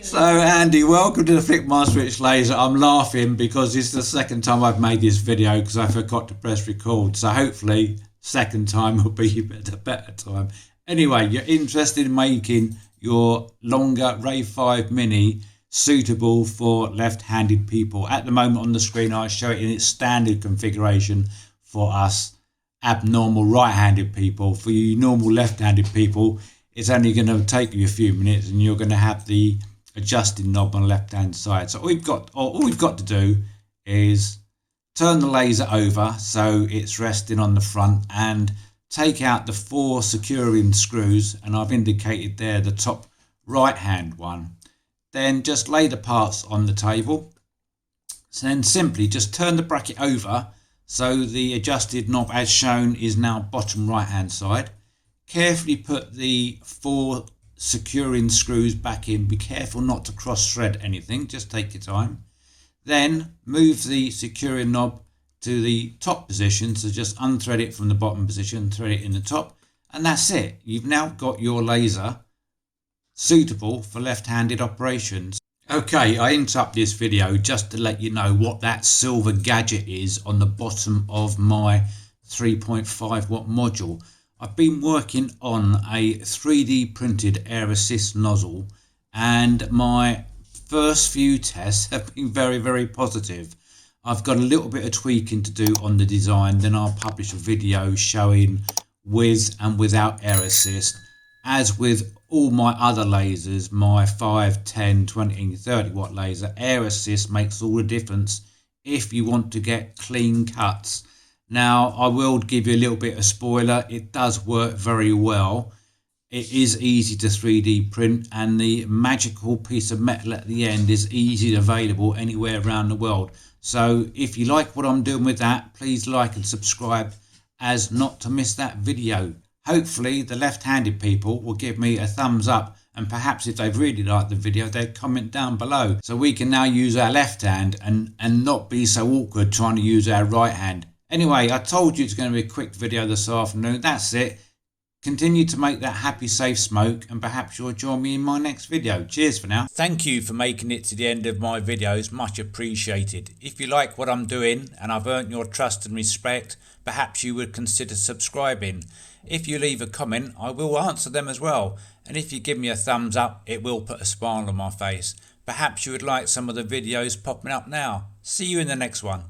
So Andy, welcome to the FlixMyswitchLaser. I'm laughing because it's the second time I've made this video because I forgot to press record. So hopefully second time will be a better time. Anyway, you're interested in making your Longer Ray5 Mini suitable for left-handed people. At the moment on the screen I show it in its standard configuration for us abnormal right-handed people. For you normal left-handed people, it's only going to take you a few minutes and you're going to have the adjusting knob on the left hand side. So all we've got to do is turn the laser over so it's resting on the front and take out the 4 securing screws, and I've indicated there the top right hand one. Then just lay the parts on the table. So then simply just turn the bracket over so the adjusted knob as shown is now bottom right hand side. Carefully put the 4 securing screws back in. Be careful not to cross thread anything, just take your time. Then move the securing knob to the top position, so just unthread it from the bottom position, thread it in the top, and that's it. You've now got your laser suitable for left-handed operations. Okay, I interrupt this video just to let you know what that silver gadget is on the bottom of my 3.5 watt module. I've been working on a 3D printed air assist nozzle and my first few tests have been very positive. I've got a little bit of tweaking to do on the design, then I'll publish a video showing with and without air assist. As with all my other lasers, my 5, 10, 20 and 30 watt laser, air assist makes all the difference if you want to get clean cuts. Now, I will give you a little bit of spoiler. It does work very well. It is easy to 3D print, and the magical piece of metal at the end is easily available anywhere around the world. So if you like what I'm doing with that, please like and subscribe as not to miss that video. Hopefully the left-handed people will give me a thumbs up, and perhaps if they've really liked the video, they'd comment down below. So we can now use our left hand and not be so awkward trying to use our right hand. Anyway, I told you it's going to be a quick video this afternoon. That's it. Continue to make that happy, safe smoke, and perhaps you'll join me in my next video. Cheers for now. Thank you for making it to the end of my videos. Much appreciated. If you like what I'm doing and I've earned your trust and respect, perhaps you would consider subscribing. If you leave a comment, I will answer them as well. And if you give me a thumbs up, it will put a smile on my face. Perhaps you would like some of the videos popping up now. See you in the next one.